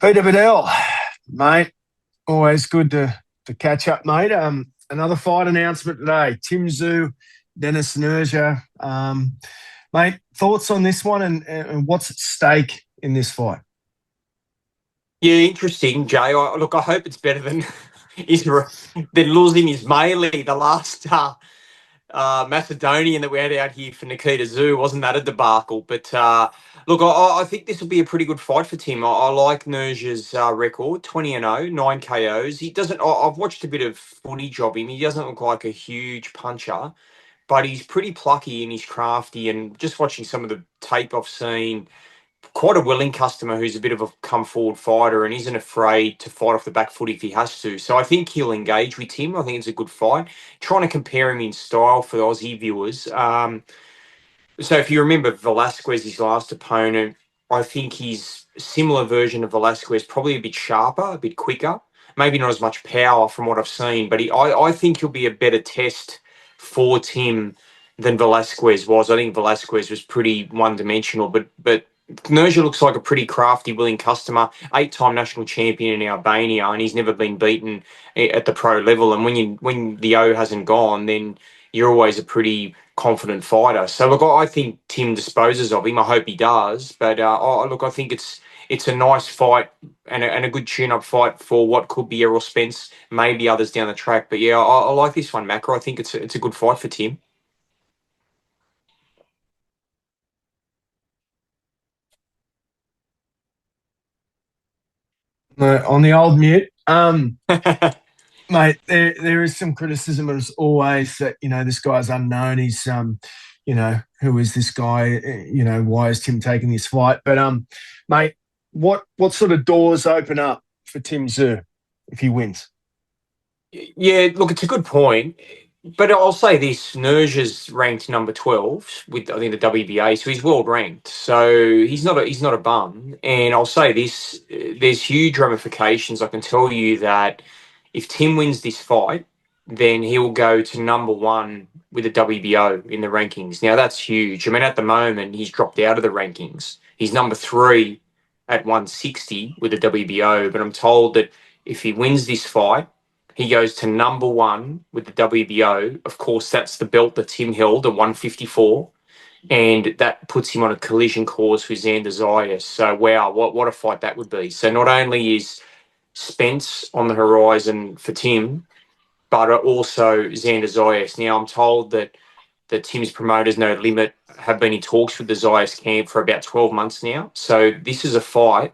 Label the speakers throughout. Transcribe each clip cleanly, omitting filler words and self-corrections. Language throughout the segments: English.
Speaker 1: Peter Badel, mate, always good to catch up, mate. Another fight announcement today. Tszyu, Dennis Nurja. Mate, thoughts on this one and what's at stake in this fight?
Speaker 2: Yeah, interesting, Jay. Look, I hope it's better than than losing Ismaili, the last Macedonian that we had out here for Nikita Tszyu. Wasn't that a debacle? But look, I think this will be a pretty good fight for Tim. I like Nurja's record, 20-0, 9 KOs. He doesn't. I've watched a bit of footage of him. He doesn't look like a huge puncher, but he's pretty plucky and he's crafty. And just watching some of the tape I've seen, quite a willing customer who's a bit of a come forward fighter and isn't afraid to fight off the back foot if he has to. So I think he'll engage with him. I think it's a good fight. Trying to compare him in style for the Aussie viewers. So if you remember Velasquez, his last opponent, I think he's a similar version of Velasquez, probably a bit sharper, a bit quicker, maybe not as much power from what I've seen, but I think he'll be a better test for Tim than Velasquez was. I think Velasquez was pretty one-dimensional, but Nurja looks like a pretty crafty, willing customer, 8-time national champion in Albania, and he's never been beaten at the pro level. And when the O hasn't gone, then you're always a pretty confident fighter. So look, I think Tim disposes of him. I hope he does. But look, I think it's a nice fight and a good tune-up fight for what could be Errol Spence, maybe others down the track. But yeah, I like this one, Macro. I think it's a good fight for Tim.
Speaker 1: No, on the old mute. Mate, there is some criticism as always that, this guy's unknown. He's, who is this guy? Why is Tim taking this fight? But, mate, what sort of doors open up for Tim Tszyu if he wins?
Speaker 2: Yeah, look, it's a good point. But I'll say this, Nurja's ranked number 12 with, I think, the WBA, so he's world ranked. So he's not a bum. And I'll say this, there's huge ramifications. I can tell you that if Tim wins this fight, then he'll go to number 1 with the WBO in the rankings. Now, that's huge. I mean, at the moment, he's dropped out of the rankings. He's number 3 at 160 with the WBO. But I'm told that if he wins this fight, he goes to number 1 with the WBO. Of course, that's the belt that Tim held at 154. And that puts him on a collision course with Zayas. So, wow, what a fight that would be. So not only is Spence on the horizon for Tim, but also Zayas. Now, I'm told that Tim's promoters, No Limit, have been in talks with the Zayas camp for about 12 months now. So this is a fight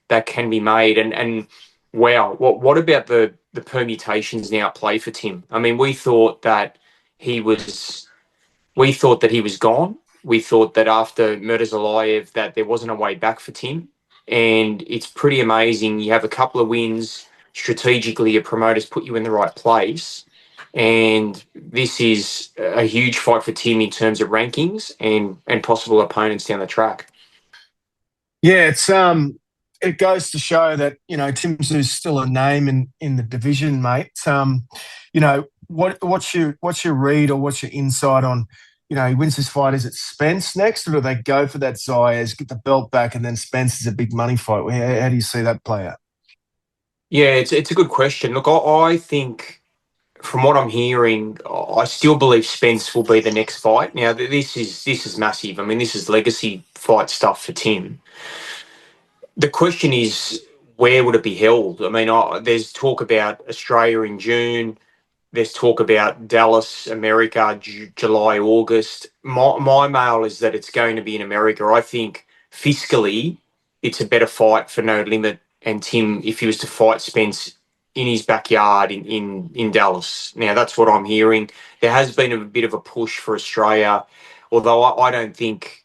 Speaker 2: that can be made. And wow, what about the permutations now at play for Tim? I mean, we thought that he was gone. We thought that after Murtazalayev that there wasn't a way back for Tim. And it's pretty amazing. You have a couple of wins. Strategically, your promoters put you in the right place. And this is a huge fight for Tim in terms of rankings and possible opponents down the track.
Speaker 1: Yeah, it goes to show that, Tim Tszyu's still a name in the division, mate. What's your read or what's your insight on, he wins this fight? Is it Spence next, or do they go for that Zayas, get the belt back, and then Spence is a big money fight? How do you see that play out?
Speaker 2: Yeah, it's a good question. Look, I think from what I'm hearing, I still believe Spence will be the next fight. Now, this is massive. I mean, this is legacy fight stuff for Tim. The question is, where would it be held? I mean, there's talk about Australia in June. There's talk about Dallas, America, July, August. My mail is that it's going to be in America. I think fiscally, it's a better fight for No Limit and Tim if he was to fight Spence in his backyard in Dallas. Now, that's what I'm hearing. There has been a bit of a push for Australia, although I don't think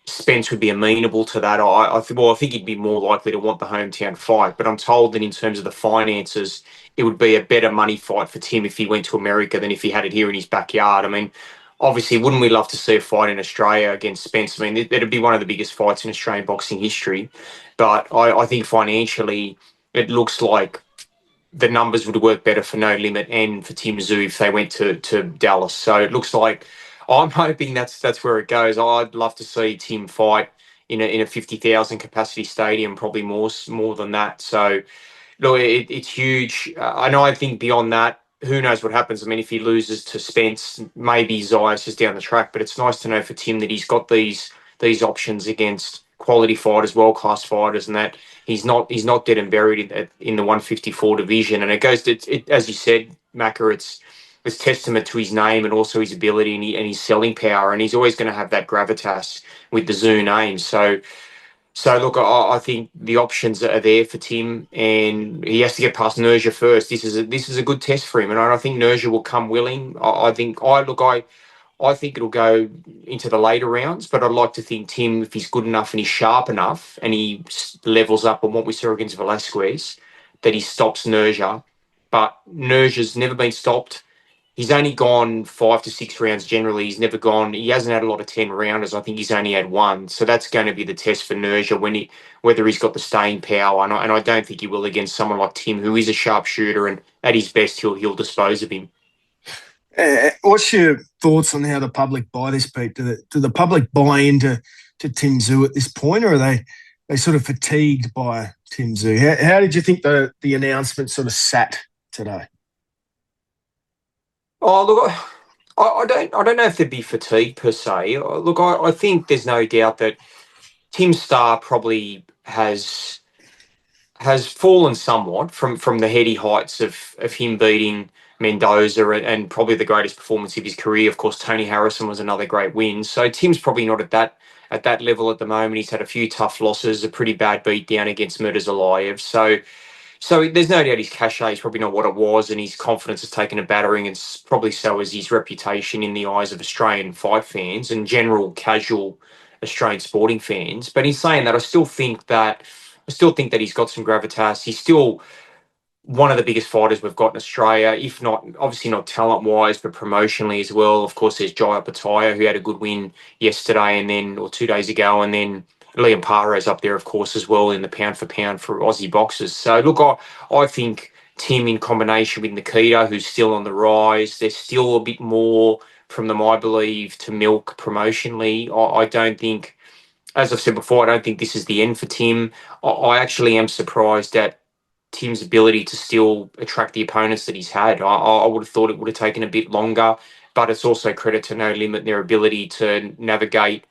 Speaker 2: Spence would be amenable to that. I think he'd be more likely to want the hometown fight. But I'm told that in terms of the finances, it would be a better money fight for Tim if he went to America than if he had it here in his backyard. I mean, obviously, wouldn't we love to see a fight in Australia against Spence? I mean, that'd be one of the biggest fights in Australian boxing history. But I think financially, it looks like the numbers would work better for No Limit and for Tim Tszyu if they went to Dallas. So it looks like I'm hoping that's where it goes. I'd love to see Tim fight in a 50,000 capacity stadium, probably more than that. So look, it's huge. And I think beyond that, who knows what happens. I mean, if he loses to Spence, maybe Zayas is down the track. But it's nice to know for Tim that he's got these options against quality fighters, world class fighters, and that he's not dead and buried in the 154 division. And it goes to, as you said, Macca, it's testament to his name and also his ability and his selling power. And he's always going to have that gravitas with the Zoo name. So look, I think the options are there for Tim, and he has to get past Nurja first. This is a good test for him, and I think Nurja will come willing. I think it'll go into the later rounds, but I'd like to think Tim, if he's good enough and he's sharp enough, and he levels up on what we saw against Velasquez, that he stops Nurja. But Nurja's never been stopped. He's only gone 5 to 6 rounds generally. He hasn't had a lot of 10 rounders. I think he's only had one. So that's going to be the test for Nurja whether he's got the staying power. And I don't think he will against someone like Tim, who is a sharpshooter, and at his best, he'll dispose of him.
Speaker 1: What's your thoughts on how the public buy this, Pete? Do the public buy into Tim Tszyu at this point, or are they sort of fatigued by Tim Tszyu? How did you think the announcement sort of sat today?
Speaker 2: Oh, look, I don't know if there'd be fatigue per se. Look, I think there's no doubt that Tim Starr probably has fallen somewhat from the heady heights of him beating Mendoza and probably the greatest performance of his career. Of course, Tony Harrison was another great win. So Tim's probably not at that level at the moment. He's had a few tough losses, a pretty bad beat down against Murtazalayev. So there's no doubt his cachet is probably not what it was, and his confidence has taken a battering, and probably so is his reputation in the eyes of Australian fight fans and general casual Australian sporting fans. But in saying that, I still think that he's got some gravitas. He's still one of the biggest fighters we've got in Australia, if not, obviously not talent-wise, but promotionally as well. Of course, there's Jai Opetaia, who had a good win yesterday or 2 days ago, and then Liam Paro's up there, of course, as well in the pound for Aussie boxers. So, look, I think Tim in combination with Nikita, who's still on the rise, there's still a bit more from them, I believe, to milk promotionally. I don't think, as I've said before, I don't think this is the end for Tim. I actually am surprised at Tim's ability to still attract the opponents that he's had. I would have thought it would have taken a bit longer, but it's also credit to No Limit, their ability to navigate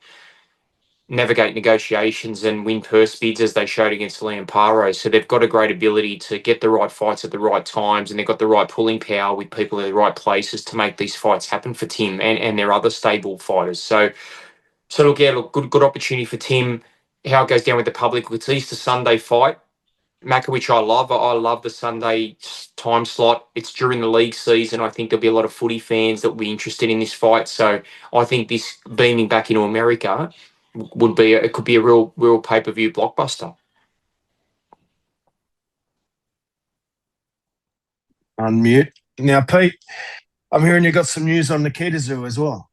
Speaker 2: negotiations and win purse bids as they showed against Liam Paro. So they've got a great ability to get the right fights at the right times, and they've got the right pulling power with people in the right places to make these fights happen for Tim and their other stable fighters. So look, yeah, good opportunity for Tim. How it goes down with the public, it's Easter Sunday fight, Macca, which I love. I love the Sunday time slot. It's during the league season. I think there'll be a lot of footy fans that will be interested in this fight. So I think this beaming back into America could be a real pay-per-view blockbuster.
Speaker 1: Unmute. Now, Pete, I'm hearing you got some news on Nikita Tszyu as well.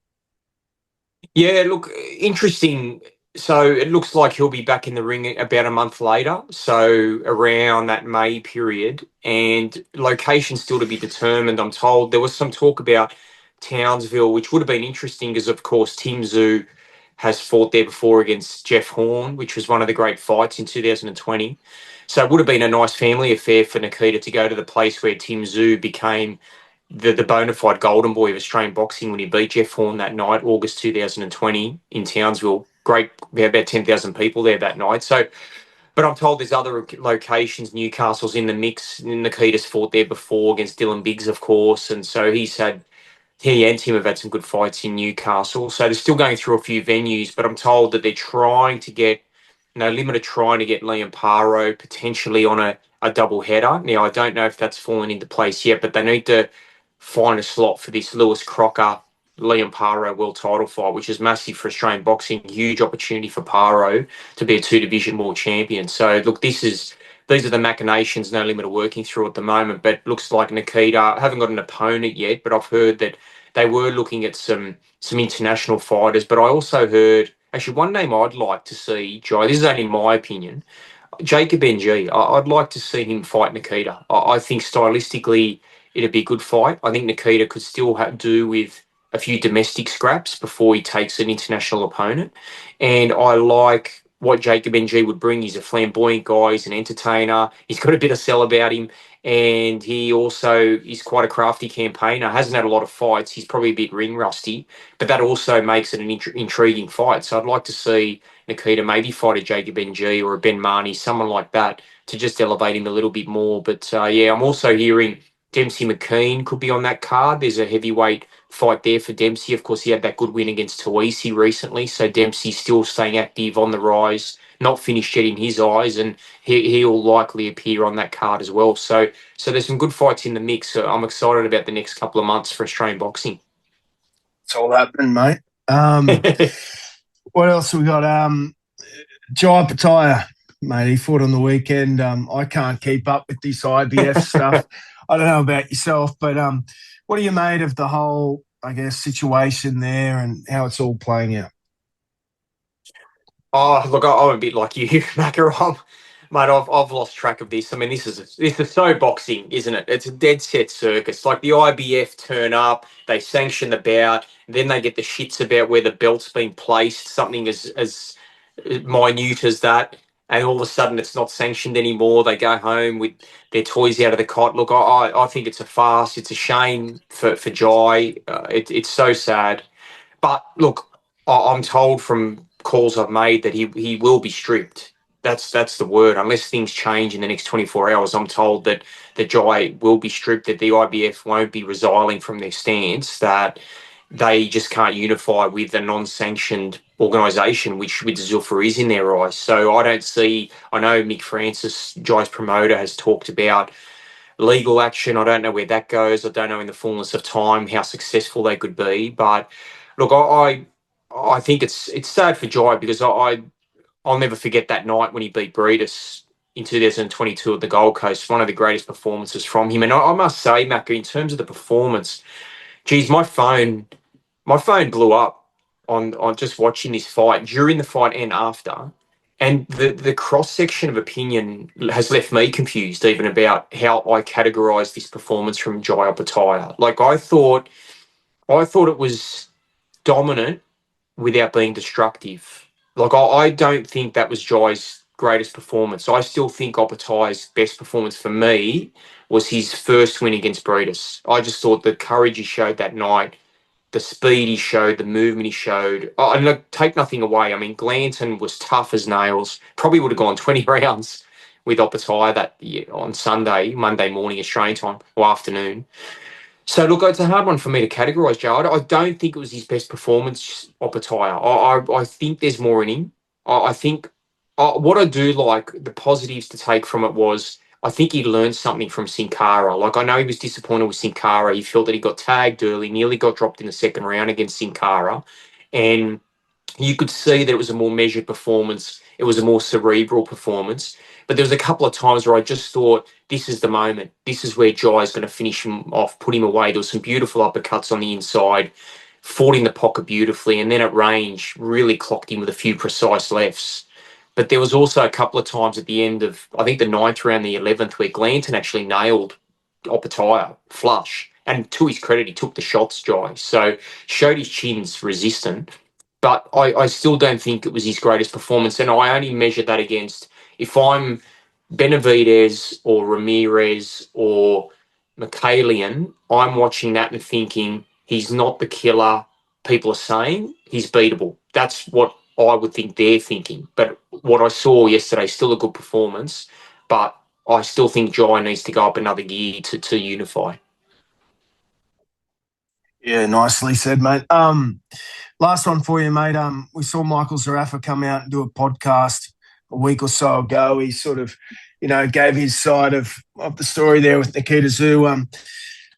Speaker 2: Yeah, look, interesting. So it looks like he'll be back in the ring about a month later, so around that May period, and location still to be determined, I'm told. There was some talk about Townsville, which would have been interesting because, of course, Tim Tszyu has fought there before against Jeff Horn, which was one of the great fights in 2020. So it would have been a nice family affair for Nikita to go to the place where Tim Tszyu became the bona fide golden boy of Australian boxing when he beat Jeff Horn that night, August 2020 in Townsville. Great, we had about 10,000 people there that night. So, but I'm told there's other locations. Newcastle's in the mix. Nikita's fought there before against Dylan Biggs, of course, and so he and Tim have had some good fights in Newcastle. So they're still going through a few venues, but I'm told that they're trying to get, No Limit are trying to get Liam Paro potentially on a double header. Now, I don't know if that's fallen into place yet, but they need to find a slot for this Lewis Crocker Liam Paro world title fight, which is massive for Australian boxing. Huge opportunity for Paro to be a 2 division world champion. So look, these are the machinations No Limit are working through at the moment. But looks like Nikita, I haven't got an opponent yet, but I've heard that they were looking at some international fighters. But I also heard, actually, one name I'd like to see, Jai, this is only my opinion, Jacob NG. I'd like to see him fight Nikita. I think stylistically it'd be a good fight. I think Nikita could still do with a few domestic scraps before he takes an international opponent. And I like what Jacob NG would bring. He's a flamboyant guy. He's an entertainer. He's got a bit of sell about him. And he also is quite a crafty campaigner. Hasn't had a lot of fights. He's probably a bit ring rusty, but that also makes it an intriguing fight. So I'd like to see Nikita maybe fight a Jacob NG or a Ben Marnie, someone like that, to just elevate him a little bit more. But yeah, I'm also hearing Dempsey McKean could be on that card. There's a heavyweight fight there for Dempsey. Of course, he had that good win against Tszyu recently, so Dempsey's still staying active, on the rise, not finished yet in his eyes, and he'll likely appear on that card as well. So there's some good fights in the mix. So I'm excited about the next couple of months for Australian boxing.
Speaker 1: It's all happening, mate. What else we got? Opetaia, mate. He fought on the weekend. I can't keep up with this IBF stuff. I don't know about yourself, but what are you made of the whole, I guess, situation there and how it's all playing out?
Speaker 2: Oh, look, I'm a bit like you, Macca. Mate, I've lost track of this. I mean, this is so boxing, isn't it? It's a dead set circus. Like the IBF turn up, they sanction the bout, then they get the shits about where the belt's been placed, something as minute as that, and all of a sudden it's not sanctioned anymore. They go home with their toys out of the cot. Look, I think it's a farce. It's a shame for Jai. It's so sad. But look, I'm told from calls I've made that he will be stripped. That's the word. Unless things change in the next 24 hours, I'm told that the Jai will be stripped, that the IBF won't be resiling from their stance, that they just can't unify with a non-sanctioned organisation, which with Zuffa is in their eyes. So I don't see. I know Mick Francis, Jai's promoter, has talked about legal action. I don't know where that goes. I don't know in the fullness of time how successful they could be. But look, I think it's sad for Jai because I'll never forget that night when he beat Breedis in 2022 at the Gold Coast. One of the greatest performances from him. And I must say, Macca, in terms of the performance, geez, my phone blew up on just watching this fight, during the fight and after. And the cross section of opinion has left me confused even about how I categorise this performance from Jai Opetaia. Like I thought it was dominant without being destructive. Like I don't think that was Jai's greatest performance. I still think Opetaia's best performance for me was his first win against Breedis. I just thought the courage he showed that night, the speed he showed, the movement he showed. Oh, and look, take nothing away. I mean, Glanton was tough as nails. Probably would have gone 20 rounds with Opetaia on Sunday, Monday morning Australian time or afternoon. So look, it's a hard one for me to categorise, Joe. I don't think it was his best performance, Opetaia. I think there's more in him. I think what I do like, the positives to take from it was I think he learned something from Sin Cara. Like I know he was disappointed with Sin Cara. He felt that he got tagged early, nearly got dropped in the second round against Sin Cara, and you could see that it was a more measured performance. It was a more cerebral performance. But there was a couple of times where I just thought, this is the moment. This is where Jai is going to finish him off, put him away. There was some beautiful uppercuts on the inside, fought in the pocket beautifully, and then at range, really clocked him with a few precise lefts. But there was also a couple of times at the end of, I think, the ninth round, the 11th, where Glanton actually nailed Opetaia flush. And to his credit, he took the shots, Jai. So showed his chin's resistant. But I still don't think it was his greatest performance. And I only measure that against, if I'm Benavidez or Ramirez or McAllister, I'm watching that and thinking he's not the killer people are saying. He's beatable. That's what I would think they're thinking. But what I saw yesterday, still a good performance. But I still think Jai needs to go up another gear to unify.
Speaker 1: Yeah, nicely said, mate. Last one for you, mate. We saw Michael Zerafa come out and do a podcast a week or so ago. He sort of, gave his side of the story there with Nikita Tszyu.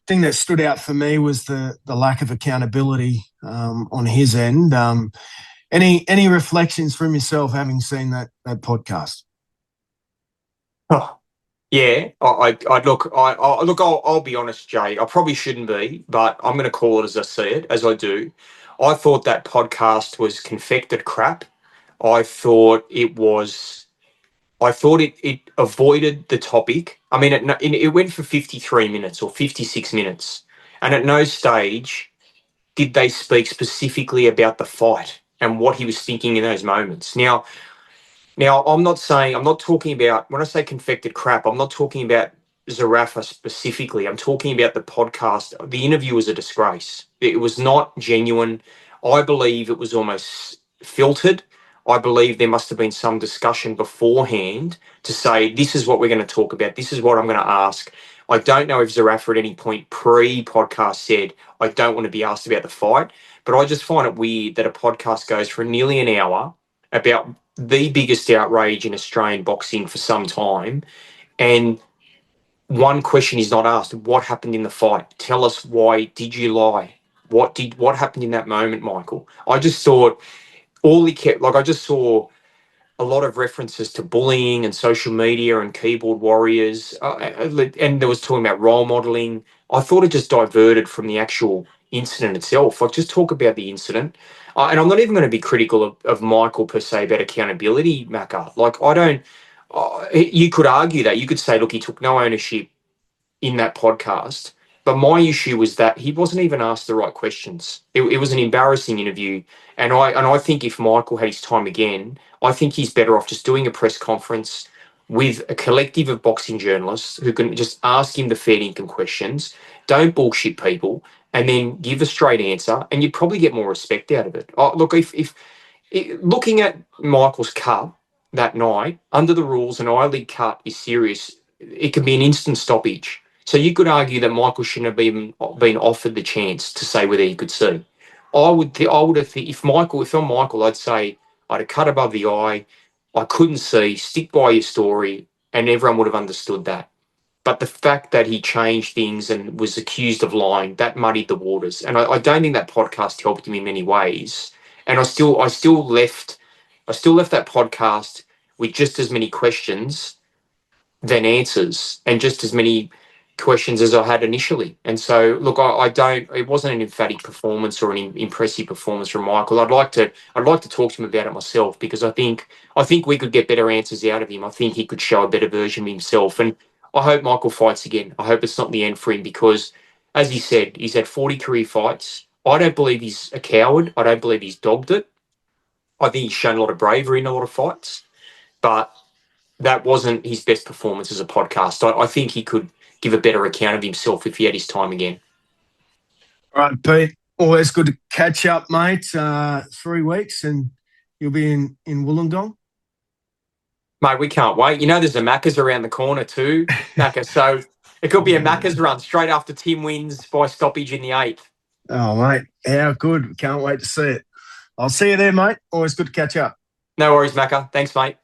Speaker 1: Thing that stood out for me was the lack of accountability on his end. Any reflections from yourself having seen that podcast?
Speaker 2: Oh, yeah, I'll be honest, Jay. I probably shouldn't be, but I'm going to call it as I see it, as I do. I thought that podcast was confected crap. I thought it was. I thought it avoided the topic. I mean, it went for 53 minutes or 56 minutes, and at no stage did they speak specifically about the fight and what he was thinking in those moments. Now, Now, I'm not talking about, when I say confected crap, I'm not talking about Zerafa specifically. I'm talking about the podcast. The interview was a disgrace. It was not genuine. I believe it was almost filtered. I believe there must have been some discussion beforehand to say, this is what we're going to talk about. This is what I'm going to ask. I don't know if Zerafa at any point pre-podcast said, I don't want to be asked about the fight, but I just find it weird that a podcast goes for nearly an hour about the biggest outrage in Australian boxing for some time. And one question is not asked. What happened in the fight? Tell us why. Did you lie? What happened in that moment, Michael? I just thought all he kept, like, I just saw a lot of references to bullying and social media and keyboard warriors, and there was talking about role modeling. I thought it just diverted from the actual incident itself. Like, just talk about the incident. And I'm not even going to be critical of Michael per se about accountability, Macca. Like, I don't. You could argue that. You could say, look, he took no ownership in that podcast. But my issue was that he wasn't even asked the right questions. It was an embarrassing interview, and I think if Michael had his time again, I think he's better off just doing a press conference with a collective of boxing journalists who can just ask him the fair income questions. Don't bullshit people, and then give a straight answer, and you'd probably get more respect out of it. Oh, look, if looking at Michael's cut that night under the rules, an eyelid cut is serious. It can be an instant stoppage. So you could argue that Michael shouldn't have been offered the chance to say whether he could see. I would have if I'm Michael, I'd say I'd have cut above the eye. I couldn't see. Stick by your story, and everyone would have understood that. But the fact that he changed things and was accused of lying, that muddied the waters. And I don't think that podcast helped him in many ways. And I still left that podcast with just as many questions than answers, and just as many questions as I had initially. And so, look, I don't. It wasn't an emphatic performance or an impressive performance from Michael. I'd like to talk to him about it myself, because I think we could get better answers out of him. I think he could show a better version of himself, and I hope Michael fights again. I hope it's not the end for him, because, as he said, he's had 40 career fights. I don't believe he's a coward. I don't believe he's dogged it. I think he's shown a lot of bravery in a lot of fights, but that wasn't his best performance as a podcast. I think he could give a better account of himself if he had his time again.
Speaker 1: All right, Pete. Always good to catch up, mate. 3 weeks and you'll be in Wollongong.
Speaker 2: Mate, we can't wait. You know, there's a Macca's around the corner too, Macca. So it could be a Macca's run straight after Tim wins by stoppage in the 8th.
Speaker 1: Oh, mate. How good. Can't wait to see it. I'll see you there, mate. Always good to catch up.
Speaker 2: No worries, Macca. Thanks, mate.